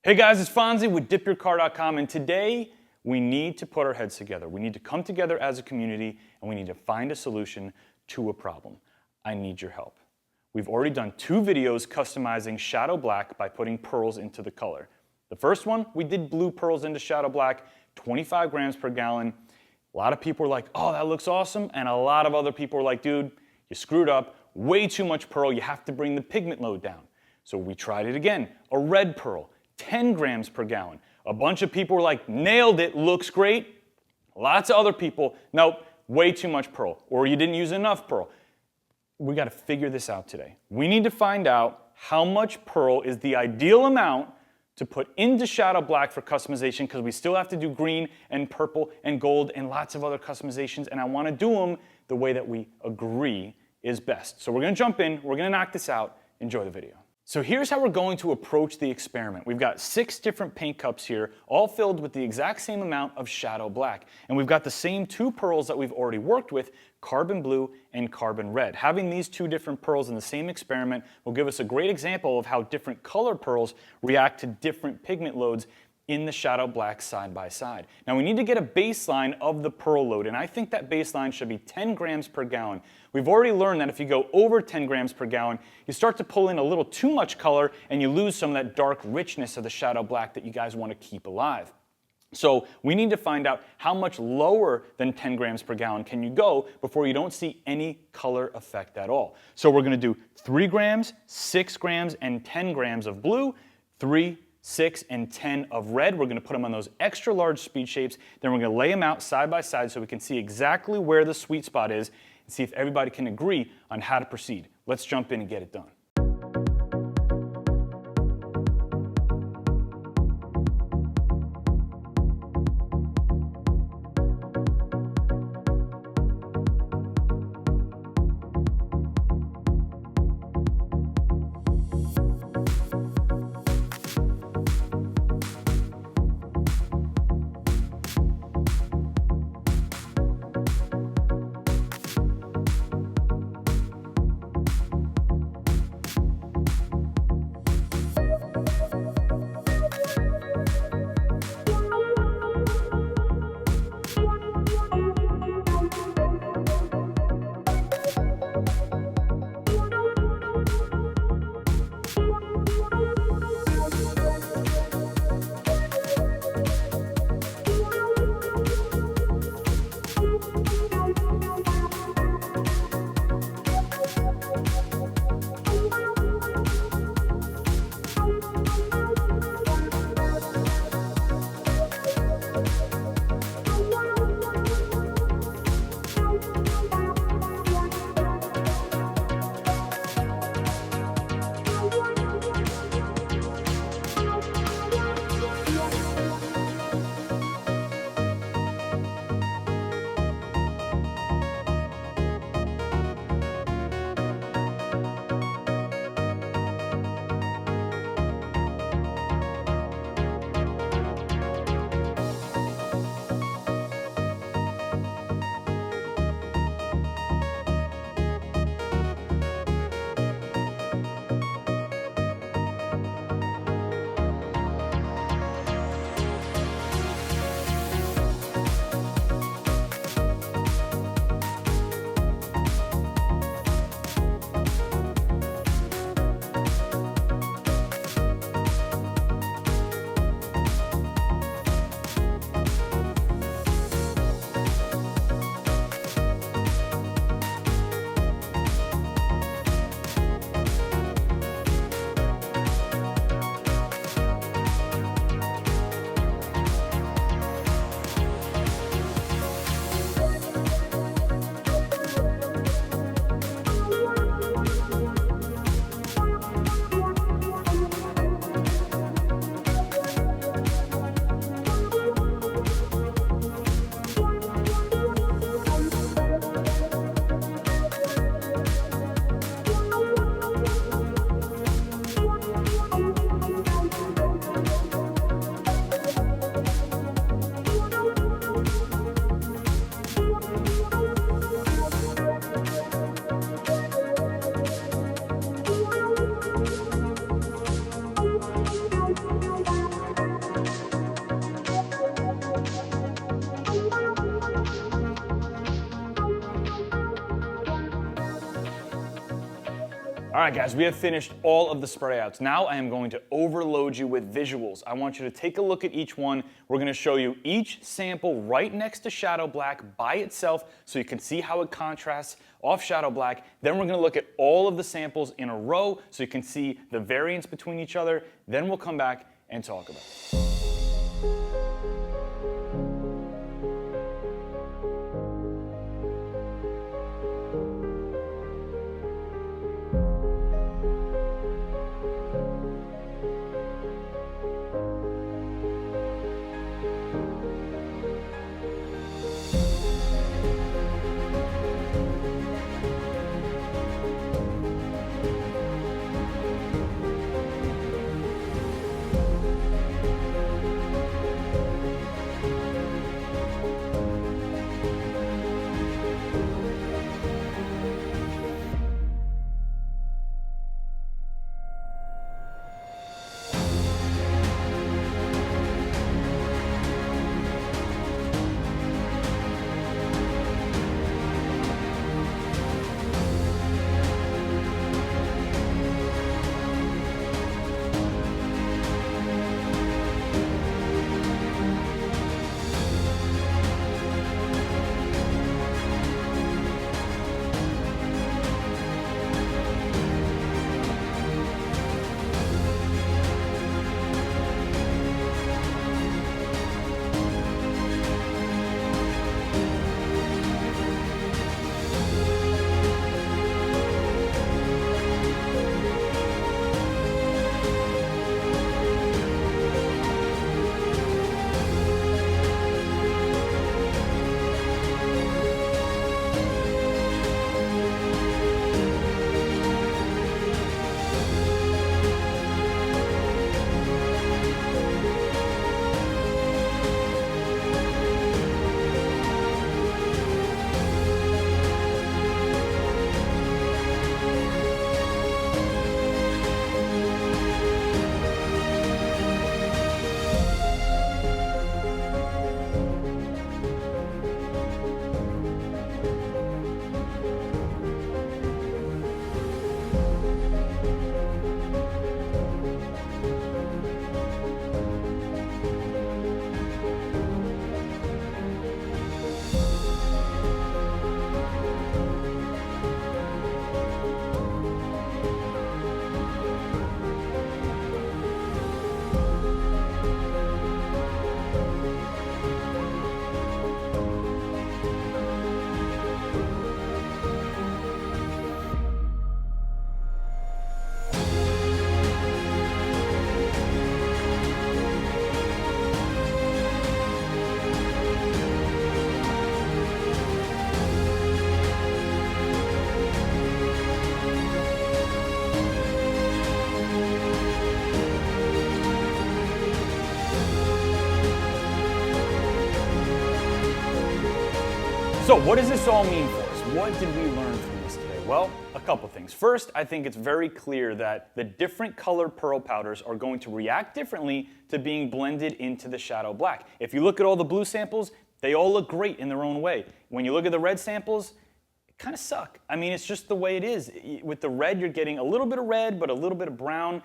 Hey guys, it's Fonzie with DipYourCar.com, and today we need to put our heads together. We need to come together as a community and we need to find a solution to a problem. I need your help. We've already done 2 videos customizing shadow black by putting pearls into the color. The first one, we did blue pearls into shadow black, 25 grams per gallon. A lot of people were like, oh, that looks awesome. And a lot of other people were like, dude, you screwed up, way too much pearl, you have to bring the pigment load down. So we tried it again, a red pearl, 10 grams per gallon. A bunch of people were like, nailed it, looks great. Lots of other people, nope, way too much pearl, or you didn't use enough pearl. We got to figure this out today. We need to find out how much pearl is the ideal amount to put into shadow black for customization, because we still have to do green and purple and gold and lots of other customizations, and I want to do them the way that we agree is best. So we're going to jump in, we're going to knock this out. Enjoy the video. So here's how we're going to approach the experiment. We've got 6 different paint cups here, all filled with the exact same amount of shadow black. And we've got the same 2 pearls that we've already worked with, carbon blue and carbon red. Having these 2 different pearls in the same experiment will give us a great example of how different color pearls react to different pigment loads in the shadow black side by side. Now we need to get a baseline of the pearl load, and I think that baseline should be 10 grams per gallon. We've already learned that if you go over 10 grams per gallon, you start to pull in a little too much color and you lose some of that dark richness of the shadow black that you guys want to keep alive. So we need to find out how much lower than 10 grams per gallon can you go before you don't see any color effect at all. So we're going to do 3 grams, 6 grams, and 10 grams of blue, 3, 6, and 10 of red. We're going to put them on those extra large speed shapes. Then we're going to lay them out side by side so we can see exactly where the sweet spot is and see if everybody can agree on how to proceed. Let's jump in and get it done. All right, guys, we have finished all of the spray outs. Now I am going to overload you with visuals. I want you to take a look at each one. We're gonna show you each sample right next to Shadow Black by itself so you can see how it contrasts off Shadow Black. Then we're gonna look at all of the samples in a row so you can see the variance between each other. Then we'll come back and talk about it. So what does this all mean for us? What did we learn from this today? Well, a couple things. First, I think it's very clear that the different colored pearl powders are going to react differently to being blended into the Shadow Black. If you look at all the blue samples, they all look great in their own way. When you look at the red samples, it kind of suck. I mean, it's just the way it is. With the red, you're getting a little bit of red, but a little bit of brown.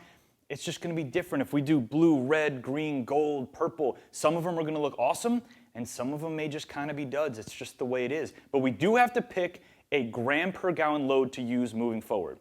It's just going to be different. If we do blue, red, green, gold, purple, some of them are going to look awesome, and some of them may just kind of be duds. It's just the way it is. But we do have to pick a gram per gallon load to use moving forward.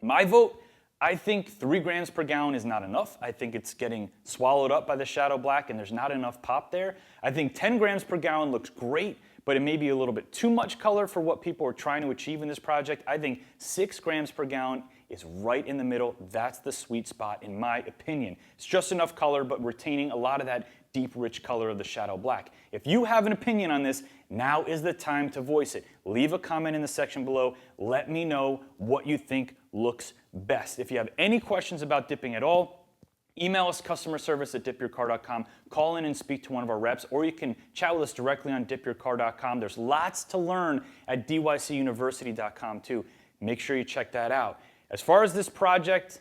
My vote, I think 3 grams per gallon is not enough. I think it's getting swallowed up by the Shadow Black and there's not enough pop there. I think 10 grams per gallon looks great, but it may be a little bit too much color for what people are trying to achieve in this project. I think 6 grams per gallon is right in the middle. That's the sweet spot in my opinion. It's just enough color, but retaining a lot of that deep, rich color of the Shadow Black. If you have an opinion on this, now is the time to voice it. Leave a comment in the section below. Let me know what you think looks best. If you have any questions about dipping at all, email us CustomerService@DipYourCar.com. Call in and speak to one of our reps, or you can chat with us directly on DipYourCar.com. There's lots to learn at dycuniversity.com too. Make sure you check that out. As far as this project,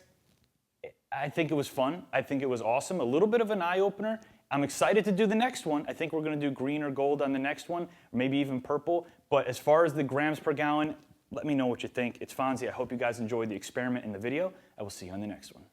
I think it was fun. I think it was awesome. A little bit of an eye-opener. I'm excited to do the next one. I think we're going to do green or gold on the next one, or maybe even purple. But as far as the grams per gallon, Let me know what you think. It's Fonzie. I hope you guys enjoyed the experiment in the video. I will see you on the next one.